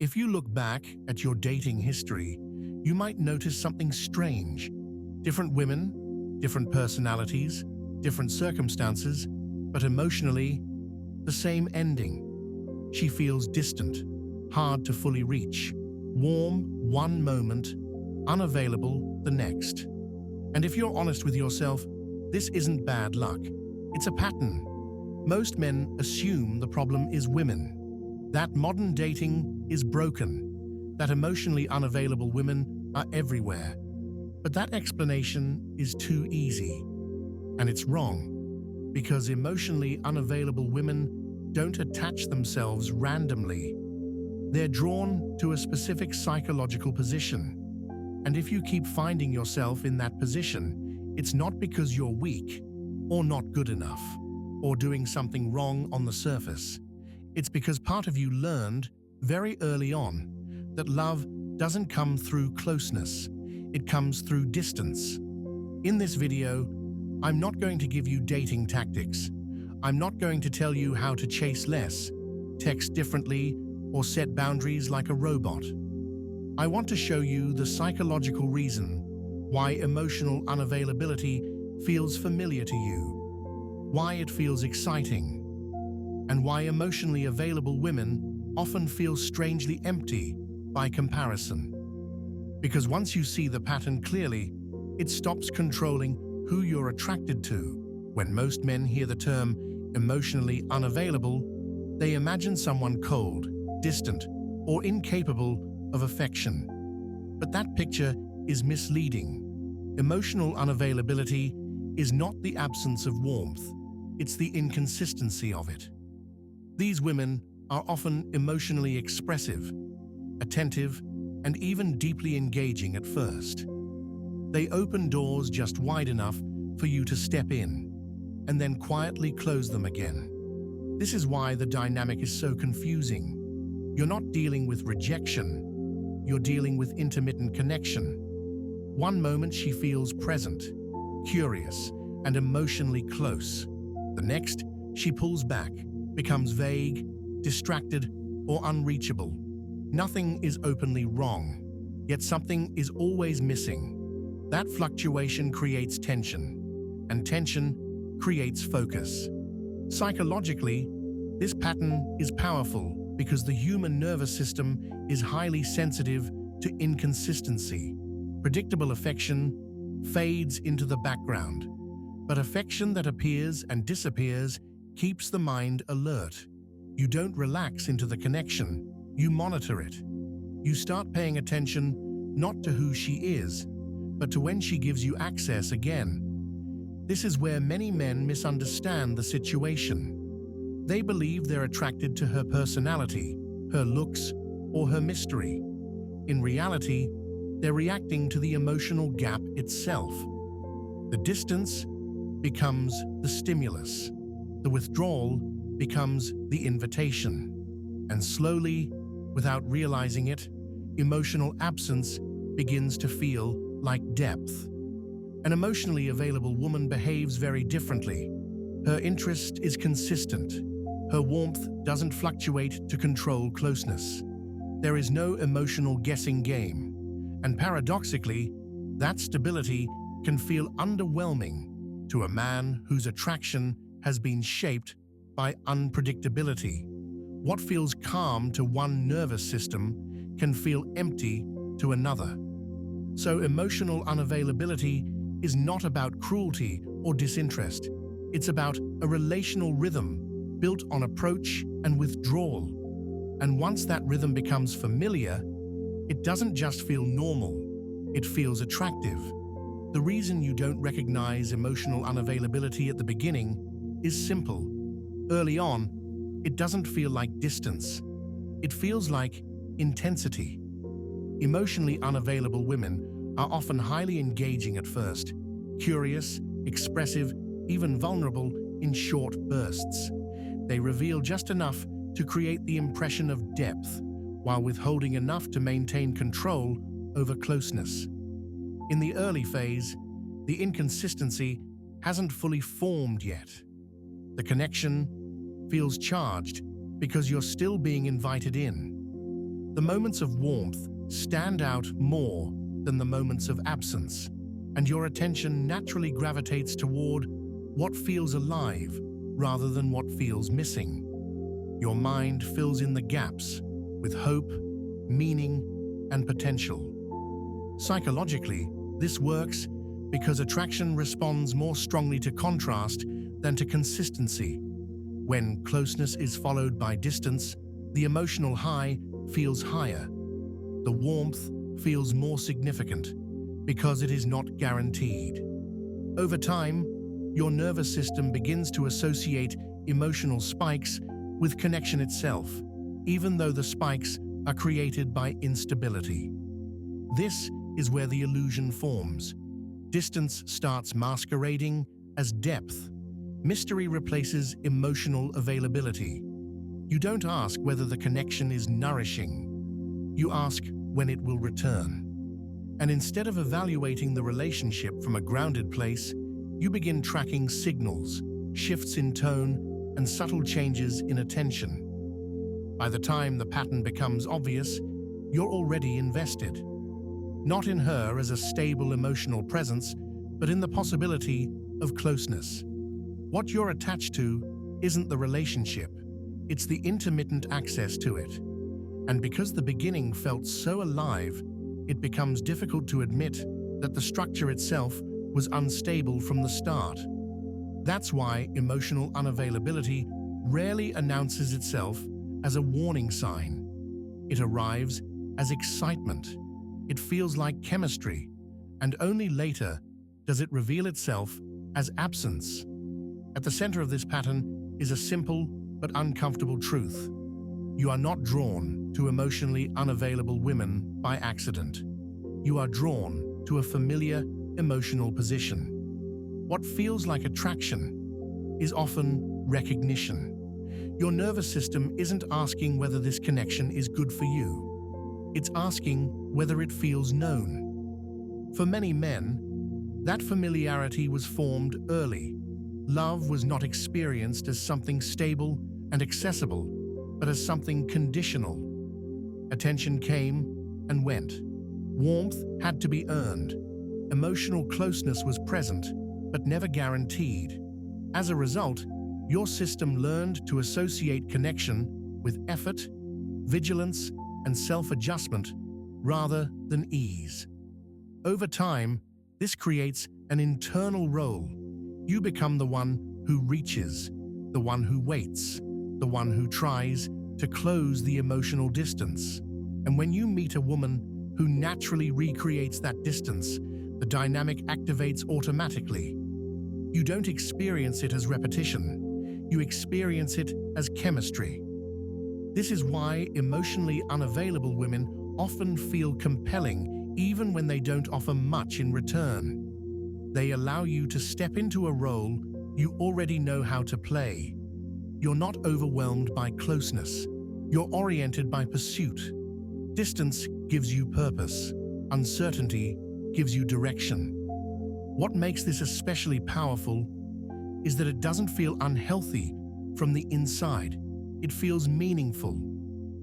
If you look back at your dating history, you might notice something strange. Different women, different personalities, different circumstances, but emotionally, the same ending. She feels distant, hard to fully reach, warm one moment, unavailable the next. And if you're honest with yourself, this isn't bad luck. It's a pattern. Most men assume the problem is women, that modern dating is broken, that emotionally unavailable women are everywhere. But that explanation is too easy. And it's wrong, because emotionally unavailable women don't attach themselves randomly. They're drawn to a specific psychological position. And if you keep finding yourself in that position, it's not because you're weak, or not good enough, or doing something wrong on the surface. It's because part of you learned very early on that love doesn't come through closeness, it comes through distance. In this video, I'm not going to give you dating tactics. I'm not going to tell you how to chase less, text differently, or set boundaries like a robot. I want to show you the psychological reason why emotional unavailability feels familiar to you, why it feels exciting, and why emotionally available women often feel strangely empty by comparison. Because once you see the pattern clearly, it stops controlling who you're attracted to. When most men hear the term emotionally unavailable, they imagine someone cold, distant, or incapable of affection. But that picture is misleading. Emotional unavailability is not the absence of warmth, it's the inconsistency of it. These women are often emotionally expressive, attentive, and even deeply engaging at first. They open doors just wide enough for you to step in, and then quietly close them again. This is why the dynamic is so confusing. You're not dealing with rejection, you're dealing with intermittent connection. One moment she feels present, curious, and emotionally close. The next, she pulls back, becomes vague, distracted, or unreachable. Nothing is openly wrong, yet something is always missing. That fluctuation creates tension, and tension creates focus. Psychologically, this pattern is powerful because the human nervous system is highly sensitive to inconsistency. Predictable affection fades into the background, but affection that appears and disappears keeps the mind alert. You don't relax into the connection, you monitor it. You start paying attention not to who she is, but to when she gives you access again. This is where many men misunderstand the situation. They believe they're attracted to her personality, her looks, or her mystery. In reality, they're reacting to the emotional gap itself. The distance becomes the stimulus. The withdrawal becomes the invitation. And slowly, without realizing it, emotional absence begins to feel like depth. An emotionally available woman behaves very differently. Her interest is consistent. Her warmth doesn't fluctuate to control closeness. There is no emotional guessing game. And paradoxically, that stability can feel underwhelming to a man whose attraction has been shaped by unpredictability. What feels calm to one nervous system can feel empty to another. So emotional unavailability is not about cruelty or disinterest. It's about a relational rhythm built on approach and withdrawal. And once that rhythm becomes familiar, it doesn't just feel normal, it feels attractive. The reason you don't recognize emotional unavailability at the beginning is simple. Early on, it doesn't feel like distance. It feels like intensity. Emotionally unavailable women are often highly engaging at first, curious, expressive, even vulnerable in short bursts. They reveal just enough to create the impression of depth, while withholding enough to maintain control over closeness. In the early phase, the inconsistency hasn't fully formed yet. The connection feels charged because you're still being invited in. The moments of warmth stand out more than the moments of absence, and your attention naturally gravitates toward what feels alive rather than what feels missing. Your mind fills in the gaps with hope, meaning, and potential. Psychologically, this works because attraction responds more strongly to contrast than to consistency. When closeness is followed by distance, the emotional high feels higher. The warmth feels more significant because it is not guaranteed. Over time, your nervous system begins to associate emotional spikes with connection itself, even though the spikes are created by instability. This is where the illusion forms. Distance starts masquerading as depth. Mystery replaces emotional availability. You don't ask whether the connection is nourishing. You ask when it will return. And instead of evaluating the relationship from a grounded place, you begin tracking signals, shifts in tone, and subtle changes in attention. By the time the pattern becomes obvious, you're already invested. Not in her as a stable emotional presence, but in the possibility of closeness. What you're attached to isn't the relationship, it's the intermittent access to it. And because the beginning felt so alive, it becomes difficult to admit that the structure itself was unstable from the start. That's why emotional unavailability rarely announces itself as a warning sign. It arrives as excitement. It feels like chemistry, and only later does it reveal itself as absence. At the center of this pattern is a simple but uncomfortable truth. You are not drawn to emotionally unavailable women by accident. You are drawn to a familiar emotional position. What feels like attraction is often recognition. Your nervous system isn't asking whether this connection is good for you. It's asking whether it feels known. For many men, that familiarity was formed early. Love was not experienced as something stable and accessible, but as something conditional. Attention came and went. Warmth had to be earned. Emotional closeness was present, but never guaranteed. As a result, your system learned to associate connection with effort, vigilance, and self-adjustment rather than ease. Over time, this creates an internal role. You become the one who reaches, the one who waits, the one who tries to close the emotional distance. And when you meet a woman who naturally recreates that distance, the dynamic activates automatically. You don't experience it as repetition. You experience it as chemistry. This is why emotionally unavailable women often feel compelling even when they don't offer much in return. They allow you to step into a role you already know how to play. You're not overwhelmed by closeness. You're oriented by pursuit. Distance gives you purpose. Uncertainty gives you direction. What makes this especially powerful is that it doesn't feel unhealthy from the inside. It feels meaningful.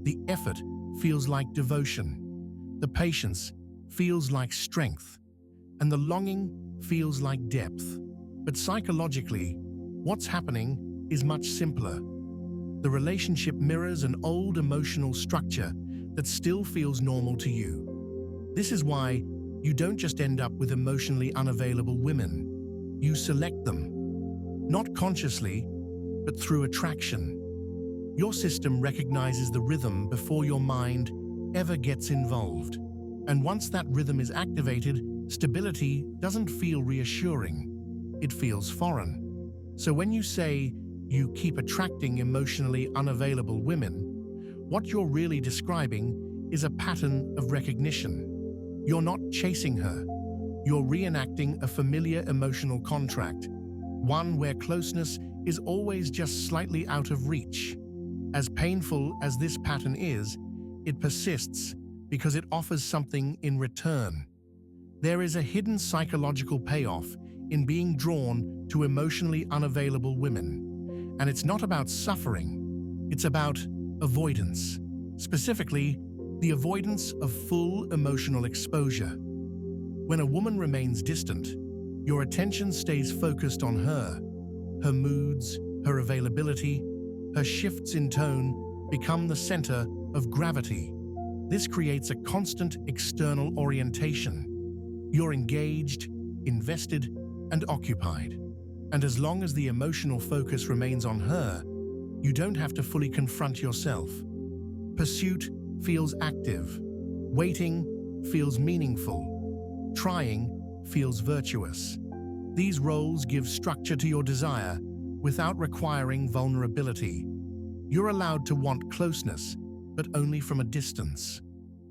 The effort feels like devotion. The patience feels like strength. And the longing feels like depth. But psychologically, what's happening is much simpler. The relationship mirrors an old emotional structure that still feels normal to you. This is why you don't just end up with emotionally unavailable women. You select them, not consciously, but through attraction. Your system recognizes the rhythm before your mind ever gets involved. And once that rhythm is activated, stability doesn't feel reassuring. It feels foreign. So when you say you keep attracting emotionally unavailable women, what you're really describing is a pattern of recognition. You're not chasing her. You're reenacting a familiar emotional contract, one where closeness is always just slightly out of reach. As painful as this pattern is, it persists because it offers something in return. There is a hidden psychological payoff in being drawn to emotionally unavailable women. And it's not about suffering, it's about avoidance. Specifically, The avoidance of full emotional exposure. When a woman remains distant, your attention stays focused on her moods, her availability, her shifts in tone become the center of gravity. This creates a constant external orientation. You're engaged, invested, and occupied. And as long as the emotional focus remains on her, you don't have to fully confront yourself. Pursuit feels active. Waiting feels meaningful. Trying feels virtuous. These roles give structure to your desire without requiring vulnerability. You're allowed to want closeness, but only from a distance.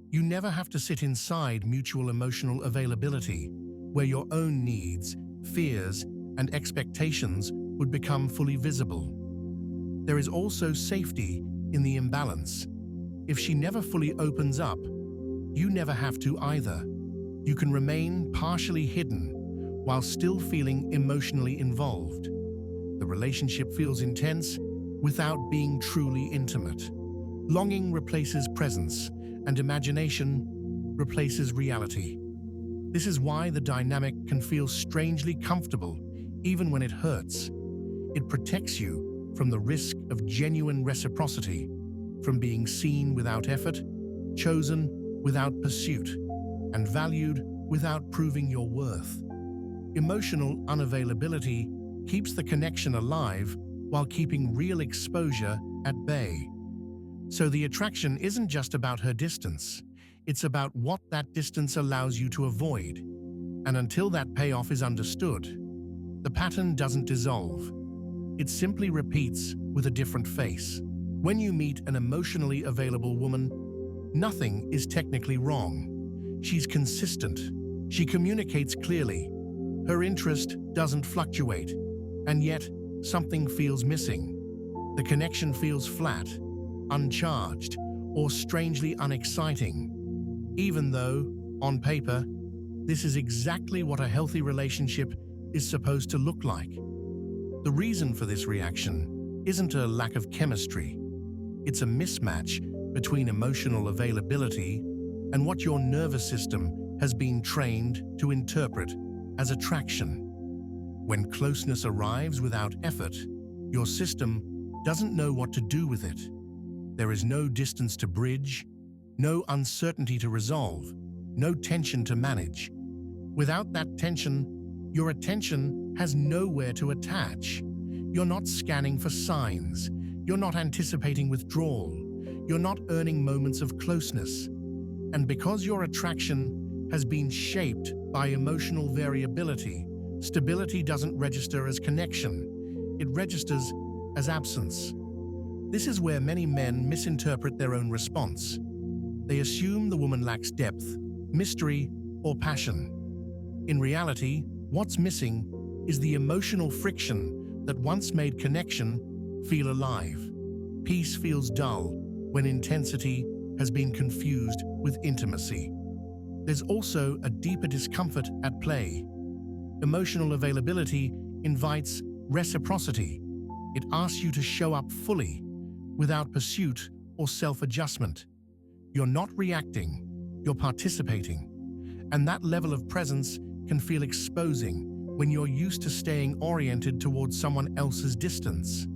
You never have to sit inside mutual emotional availability, where your own needs, fears, and expectations would become fully visible. There is also safety in the imbalance. If she never fully opens up, you never have to either. You can remain partially hidden while still feeling emotionally involved. The relationship feels intense without being truly intimate. Longing replaces presence, and imagination replaces reality. This is why the dynamic can feel strangely comfortable, even when it hurts. It protects you from the risk of genuine reciprocity, from being seen without effort, chosen without pursuit, and valued without proving your worth. Emotional unavailability keeps the connection alive while keeping real exposure at bay. So the attraction isn't just about her distance, it's about what that distance allows you to avoid. And until that payoff is understood, the pattern doesn't dissolve. It simply repeats with a different face. When you meet an emotionally available woman, nothing is technically wrong. She's consistent. She communicates clearly. Her interest doesn't fluctuate. And yet, something feels missing. The connection feels flat, uncharged, or strangely unexciting. Even though, on paper, this is exactly what a healthy relationship is supposed to look like. The reason for this reaction isn't a lack of chemistry. It's a mismatch between emotional availability and what your nervous system has been trained to interpret as attraction. When closeness arrives without effort, your system doesn't know what to do with it. There is no distance to bridge, no uncertainty to resolve, no tension to manage. Without that tension, your attention has nowhere to attach. You're not scanning for signs. You're not anticipating withdrawal. You're not earning moments of closeness. And because your attraction has been shaped by emotional variability, stability doesn't register as connection. It registers as absence. This is where many men misinterpret their own response. They assume the woman lacks depth, mystery, or passion. In reality, what's missing is the emotional friction that once made connection feel alive. Peace feels dull when intensity has been confused with intimacy. There's also a deeper discomfort at play. Emotional availability invites reciprocity. It asks you to show up fully, without pursuit or self-adjustment. You're not reacting, you're participating. And that level of presence can feel exposing when you're used to staying oriented towards someone else's distance.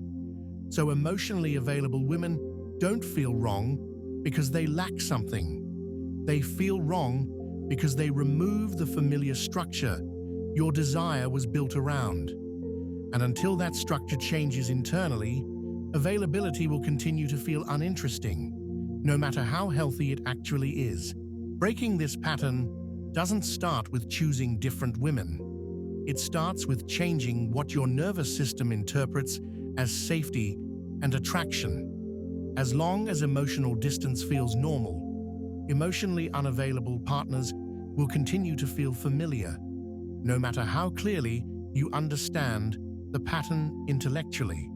So emotionally available women don't feel wrong because they lack something. They feel wrong because they remove the familiar structure your desire was built around. And until that structure changes internally, availability will continue to feel uninteresting, no matter how healthy it actually is. Breaking this pattern doesn't start with choosing different women. It starts with changing what your nervous system interprets as safety and attraction. As long as emotional distance feels normal, emotionally unavailable partners will continue to feel familiar, no matter how clearly you understand the pattern intellectually.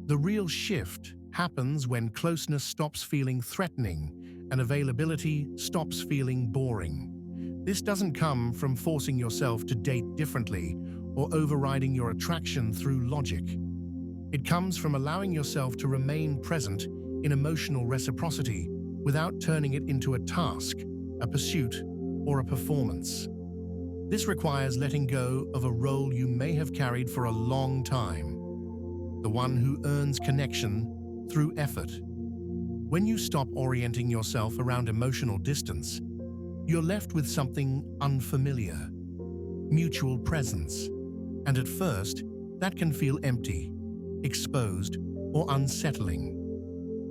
The real shift happens when closeness stops feeling threatening and availability stops feeling boring. This doesn't come from forcing yourself to date differently or overriding your attraction through logic. It comes from allowing yourself to remain present in emotional reciprocity without turning it into a task, a pursuit, or a performance. This requires letting go of a role you may have carried for a long time, the one who earns connection through effort. When you stop orienting yourself around emotional distance, you're left with something unfamiliar, mutual presence. And at first, that can feel empty, exposed, or unsettling.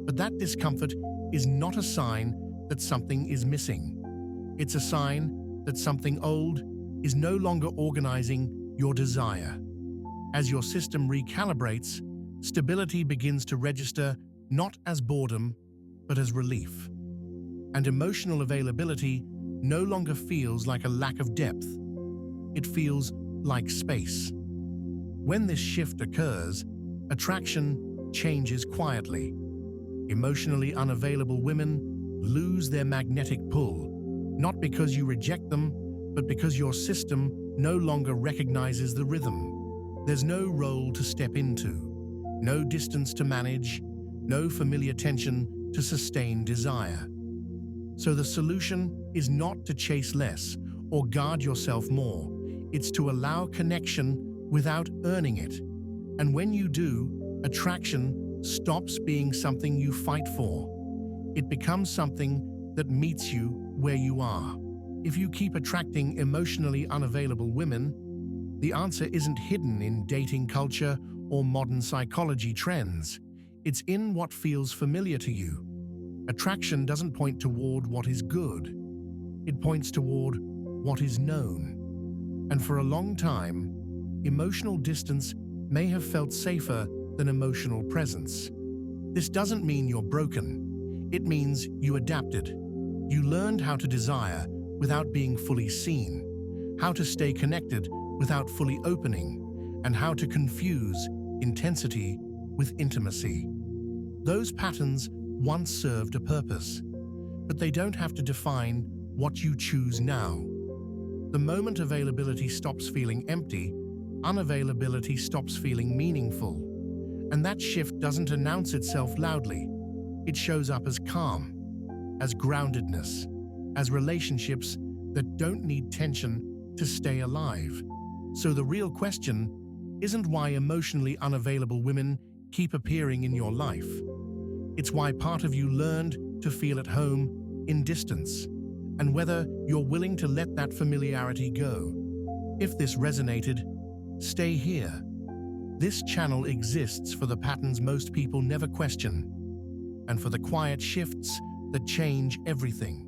But that discomfort is not a sign that something is missing. It's a sign that something old is no longer organizing your desire. As your system recalibrates, stability begins to register not as boredom, but as relief. And emotional availability no longer feels like a lack of depth. It feels like space. When this shift occurs, attraction changes quietly. Emotionally unavailable women lose their magnetic pull, not because you reject them, but because your system no longer recognizes the rhythm. There's no role to step into, no distance to manage, no familiar tension to sustain desire. So the solution is not to chase less or guard yourself more. It's to allow connection without earning it. And when you do, attraction stops being something you fight for. It becomes something that meets you where you are. If you keep attracting emotionally unavailable women, the answer isn't hidden in dating culture or modern psychology trends. It's in what feels familiar to you. Attraction doesn't point toward what is good. It points toward what is known. And for a long time, emotional distance may have felt safer than emotional presence. This doesn't mean you're broken. It means you adapted. You learned how to desire without being fully seen, how to stay connected without fully opening, and how to confuse intensity with intimacy. Those patterns once served a purpose, but they don't have to define what you choose now. The moment availability stops feeling empty, unavailability stops feeling meaningful. And that shift doesn't announce itself loudly. It shows up as calm, as groundedness, as relationships that don't need tension to stay alive. So the real question isn't why emotionally unavailable women keep appearing in your life. It's why part of you learned to feel at home in distance, and whether you're willing to let that familiarity go. If this resonated, stay here. This channel exists for the patterns most people never question, and for the quiet shifts that change everything.